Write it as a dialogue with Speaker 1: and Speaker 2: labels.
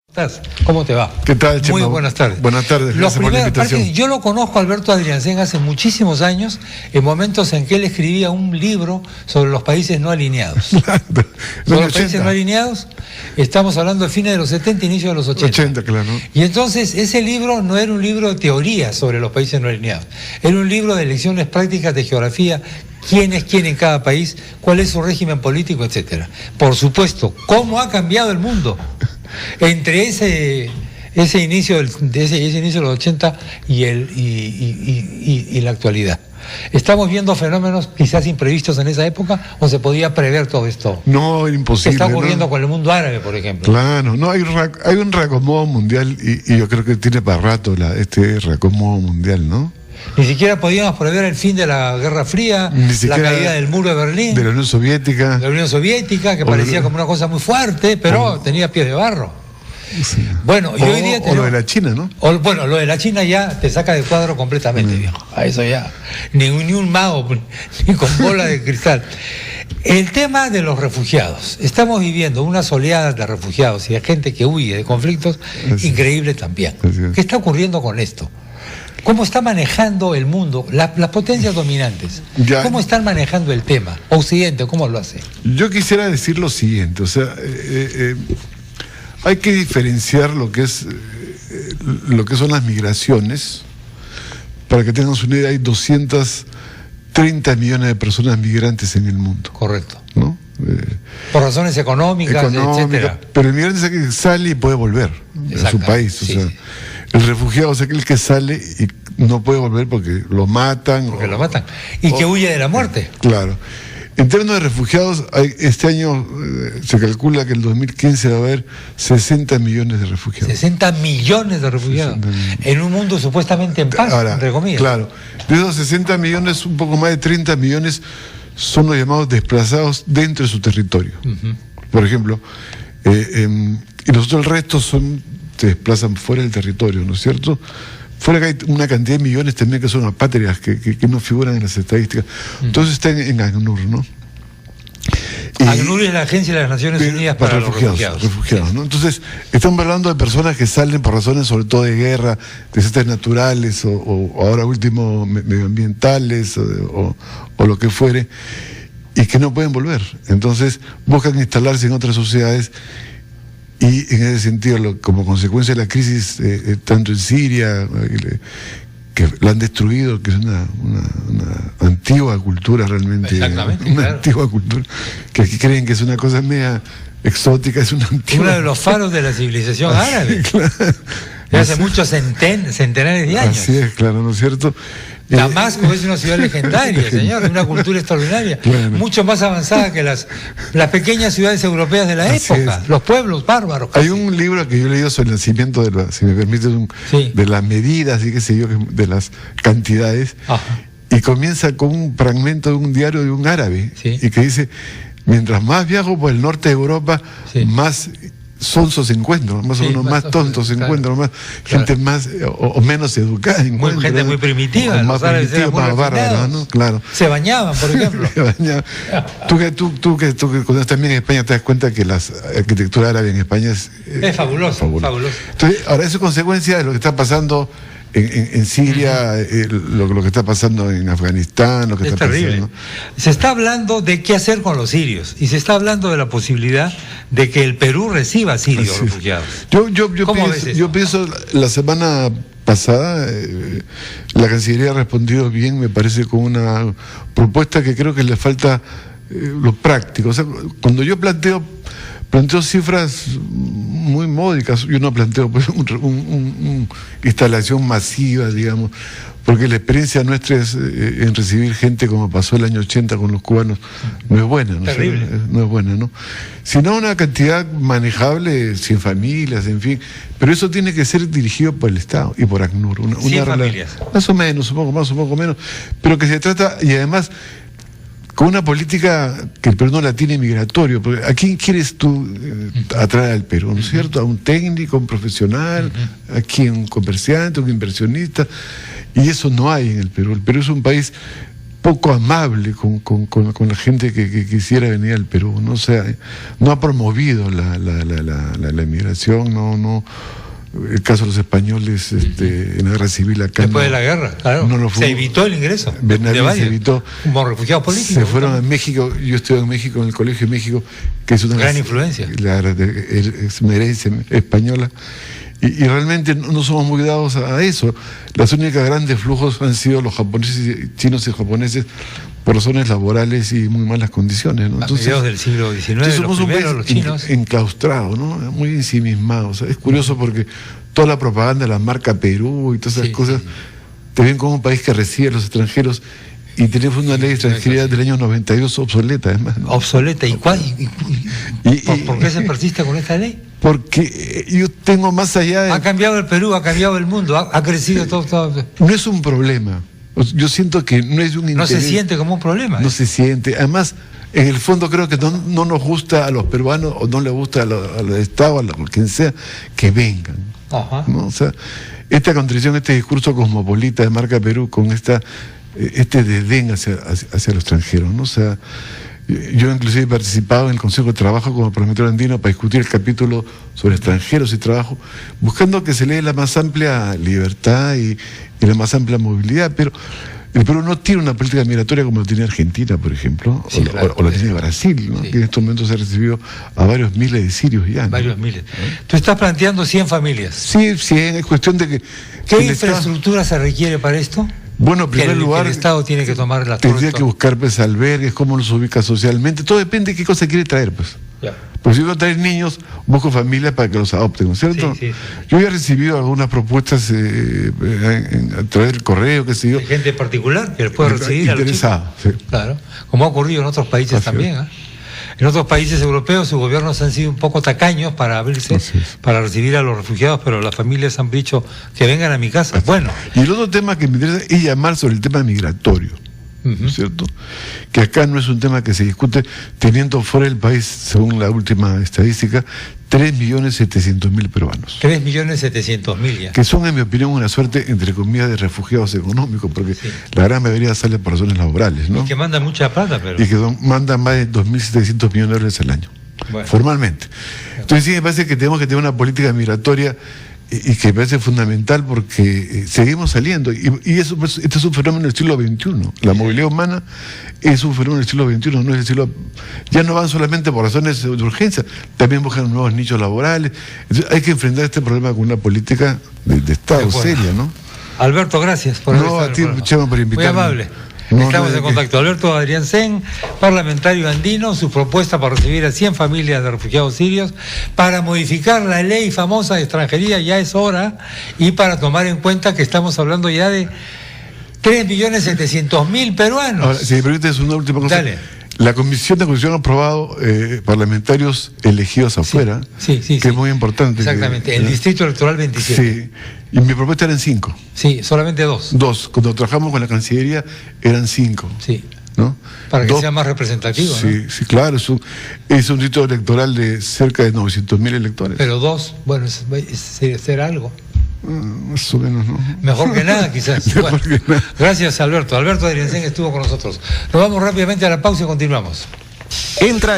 Speaker 1: ¿Estás? ¿Cómo te va?
Speaker 2: ¿Qué tal, Chema?
Speaker 1: Muy buenas tardes.
Speaker 2: Buenas tardes, gracias por la invitación.
Speaker 1: Yo lo conozco a Alberto Adriancén hace muchísimos años, en momentos en que él escribía un libro sobre los países no alineados. Sobre los países no alineados, estamos hablando de fines de los 70, inicio de los 80.
Speaker 2: 80, claro.
Speaker 1: Y entonces ese libro no era un libro de teoría sobre los países no alineados, era un libro de lecciones prácticas de geografía, quién es quién en cada país, cuál es su régimen político, etcétera. Por supuesto, cómo ha cambiado el mundo entre ese inicio de los 80 y la actualidad. ¿Estamos viendo fenómenos quizás imprevistos en esa época o se podía prever todo esto?
Speaker 2: No, era imposible.
Speaker 1: Se está ocurriendo con el mundo árabe, por ejemplo.
Speaker 2: Claro, no, hay un reacomodo mundial y yo creo que tiene para rato este reacomodo mundial, ¿no?
Speaker 1: Ni siquiera podíamos prever el fin de la Guerra Fría, la caída del muro de Berlín,
Speaker 2: de la Unión Soviética.
Speaker 1: La Unión Soviética, que parecía como una cosa muy fuerte, pero tenía pies de barro.
Speaker 2: Sí.
Speaker 1: Bueno, y hoy día
Speaker 2: o lo de la China, ¿no?
Speaker 1: Bueno, lo de la China ya te saca de cuadro completamente, viejo. A eso ya. Ni un mago, ni con bola de cristal. El tema de los refugiados. Estamos viviendo unas oleadas de refugiados y de gente que huye de conflictos increíble también. ¿Qué está ocurriendo con esto? ¿Cómo está manejando el mundo, las potencias dominantes? ¿Cómo están manejando el tema? Occidente, ¿cómo lo hace?
Speaker 2: Yo quisiera decir lo siguiente, o sea, hay que diferenciar lo que son las migraciones. Para que tengan una idea, hay 230 millones de personas migrantes en el mundo.
Speaker 1: Correcto.
Speaker 2: ¿No?
Speaker 1: Por razones económicas, etcétera.
Speaker 2: Pero el migrante es aquel que sale y puede volver a su país. O sea, el refugiado es aquel que sale y no puede volver porque lo matan.
Speaker 1: Y que huye de la muerte.
Speaker 2: Claro. En términos de refugiados, este año se calcula que en el 2015 va a haber 60 millones de refugiados.
Speaker 1: 60 millones de refugiados. En un mundo supuestamente en paz,
Speaker 2: ahora,
Speaker 1: entre comillas.
Speaker 2: Claro. De esos 60 millones, un poco más de 30 millones son los llamados desplazados dentro de su territorio. Por ejemplo, y los otros, el resto se desplazan fuera del territorio, ¿no es cierto? Fuera que hay una cantidad de millones también que son apátridas, que no figuran en las estadísticas. Entonces está en ACNUR, ¿no?
Speaker 1: ACNUR es la Agencia de las Naciones Unidas para los refugiados.
Speaker 2: ¿no? Entonces, estamos hablando de personas que salen por razones sobre todo de guerra, desastres naturales, o ahora último medioambientales, o lo que fuere, y que no pueden volver. Entonces, buscan instalarse en otras sociedades. Y en ese sentido, como consecuencia de la crisis, tanto en Siria, que la han destruido, que es una antigua cultura realmente.
Speaker 1: Exactamente,
Speaker 2: una antigua cultura, que aquí creen que es una cosa media exótica, es una antigua.
Speaker 1: Uno de los faros de la civilización árabe. Claro. De hace muchos centenares de años.
Speaker 2: Así es, claro, ¿no es cierto?
Speaker 1: Damasco es una ciudad legendaria, señor, una cultura extraordinaria, mucho más avanzada que las pequeñas ciudades europeas de la época, los pueblos bárbaros.
Speaker 2: Hay un libro que yo he leído sobre el nacimiento si me permites, de las medidas y qué sé yo, de las cantidades, y comienza con un fragmento de un diario de un árabe, y que dice: mientras más viajo por el norte de Europa, más sonsos encuentro, más o menos más tontos se encuentran, más gente más o menos educada encuentro,
Speaker 1: gente muy primitiva,
Speaker 2: más primitiva, más bárbara, ¿no? Claro.
Speaker 1: Se bañaban, por ejemplo.
Speaker 2: Se bañaban. Tú que conoces también en España, te das cuenta que la arquitectura árabe en España es fabulosa. Entonces, ahora eso es consecuencia de lo que está pasando en Siria, lo que está pasando en Afganistán, lo que está
Speaker 1: terrible.
Speaker 2: pasando.
Speaker 1: Se está hablando de qué hacer con los sirios y se está hablando de la posibilidad de que el Perú reciba sirios refugiados.
Speaker 2: Yo pienso, la semana pasada la Cancillería ha respondido bien, me parece, con una propuesta que creo que le falta lo práctico. O sea, cuando yo planteo cifras muy módicas. Yo no planteo pues, una instalación masiva, digamos, porque la experiencia nuestra en recibir gente como pasó el año 80 con los cubanos no es buena, ¿no?
Speaker 1: Terrible.
Speaker 2: No es buena, ¿no? Sino una cantidad manejable, 100 familias, en fin. Pero eso tiene que ser dirigido por el Estado y por ACNUR.
Speaker 1: 100 familias.
Speaker 2: Más o menos, un poco más, un poco menos. Pero que se trata, y además, con una política que el Perú no la tiene migratorio, porque ¿a quién quieres tú atraer al Perú? ¿No es cierto? A un técnico, a un profesional, a quien, un comerciante, un inversionista, y eso no hay en el Perú. El Perú es un país poco amable con la gente que quisiera venir al Perú, ¿no? O sea, no ha promovido la inmigración, no. El caso de los españoles en la guerra civil acá.
Speaker 1: Después de la guerra, claro. Se evitó el ingreso.
Speaker 2: Se evitó.
Speaker 1: Como refugiados políticos.
Speaker 2: Se fueron a México. Yo estuve en México, en el Colegio de México, que es una
Speaker 1: gran influencia.
Speaker 2: Es una herencia española. Y realmente no somos muy dados a eso. Los únicos grandes flujos han sido los japoneses, chinos y japoneses, por razones laborales y muy malas condiciones, ¿no?
Speaker 1: Entonces, a mediados del siglo XIX,
Speaker 2: somos
Speaker 1: los chinos.
Speaker 2: Enclaustrados, ¿no? Muy ensimismados. Es curioso porque toda la propaganda de la marca Perú y todas esas cosas te ven como un país que recibe a los extranjeros, y tenemos una ley de extranjería del año 92 obsoleta, además, ¿no?
Speaker 1: Obsoleta. ¿Por qué se persiste con esta ley?
Speaker 2: Porque yo tengo más allá de...
Speaker 1: Ha cambiado el Perú, ha cambiado el mundo, ha crecido todo.
Speaker 2: No es un problema. Yo siento que no es un interés.
Speaker 1: No se siente como un problema.
Speaker 2: No se siente. Además, en el fondo creo que no nos gusta a los peruanos, o no les gusta al Estado, a quien sea, que vengan.
Speaker 1: Ajá.
Speaker 2: ¿No? O sea, esta contradicción, este discurso cosmopolita de marca Perú con este desdén hacia los extranjeros, ¿no? O sea, yo inclusive he participado en el Consejo de Trabajo como promotor andino para discutir el capítulo sobre extranjeros y trabajo, buscando que se le dé la más amplia libertad y la más amplia movilidad, pero el Perú no tiene una política migratoria como lo tiene Argentina, por ejemplo, o lo tiene Brasil, ¿no? Que en estos momentos se ha recibido a varios miles de sirios ya, ¿no?
Speaker 1: Varios miles. Tú estás planteando 100 familias.
Speaker 2: Sí, 100, es cuestión de que...
Speaker 1: ¿Qué infraestructura se requiere para esto?
Speaker 2: Bueno, en primer lugar,
Speaker 1: el Estado tiene que tomar las
Speaker 2: tendría que buscar albergues, cómo los ubica socialmente, todo depende de qué cosa quiere traer, pues.
Speaker 1: Ya.
Speaker 2: Pues si yo quiero traer niños, busco familias para que los adopten, ¿no es cierto?
Speaker 1: Sí.
Speaker 2: Yo ya he recibido algunas propuestas a través del correo, qué sé yo.
Speaker 1: ¿De gente particular que les puede recibir?
Speaker 2: Interesada, sí.
Speaker 1: Claro, como ha ocurrido en otros países también, ¿eh? En otros países europeos sus gobiernos han sido un poco tacaños para abrirse, para recibir a los refugiados, pero las familias han dicho que vengan a mi casa. Bueno.
Speaker 2: Y el otro tema que me interesa es llamar sobre el tema migratorio, ¿no es cierto? Que acá no es un tema que se discute, teniendo fuera del país, según la última estadística, 3.700.000 peruanos.
Speaker 1: 3.700.000 ya.
Speaker 2: Que son, en mi opinión, una suerte, entre comillas, de refugiados económicos, porque la gran mayoría sale por razones laborales, ¿no?
Speaker 1: Y que mandan mucha plata, pero...
Speaker 2: Y que mandan más de 2.700 millones de dólares al año, formalmente. Entonces sí me parece que tenemos que tener una política migratoria y que me parece fundamental porque seguimos saliendo. Y eso, este es un fenómeno del siglo XXI. La movilidad humana es un fenómeno del siglo XXI, no es el siglo... Ya no van solamente por razones de urgencia, también buscan nuevos nichos laborales. Entonces hay que enfrentar este problema con una política de Estado seria, ¿no?
Speaker 1: Alberto, gracias por
Speaker 2: a ti, Chema, por invitarme.
Speaker 1: Muy amable. Estamos en contacto. Alberto Adriancén, parlamentario andino, su propuesta para recibir a 100 familias de refugiados sirios, para modificar la ley famosa de extranjería, ya es hora, y para tomar en cuenta que estamos hablando ya de 3.700.000 peruanos.
Speaker 2: Ahora, si me permites una última cosa.
Speaker 1: Dale.
Speaker 2: La Comisión de Constitución ha aprobado parlamentarios elegidos afuera, que es muy importante.
Speaker 1: Exactamente, el Distrito Electoral 27.
Speaker 2: Sí, y mi propuesta eran 5.
Speaker 1: Sí, solamente 2.
Speaker 2: 2, cuando trabajamos con la Cancillería eran 5.
Speaker 1: Sí.
Speaker 2: ¿No?
Speaker 1: Para que sea más representativo,
Speaker 2: sí,
Speaker 1: ¿no?
Speaker 2: Sí, claro, es un distrito electoral de cerca de 900.000 electores.
Speaker 1: Pero 2, bueno, es ser algo.
Speaker 2: Más o menos, ¿no?
Speaker 1: Mejor que nada, quizás.
Speaker 2: Mejor que nada.
Speaker 1: Gracias, Alberto. Alberto Adriancén estuvo con nosotros. Nos vamos rápidamente a la pausa y continuamos.
Speaker 3: Entra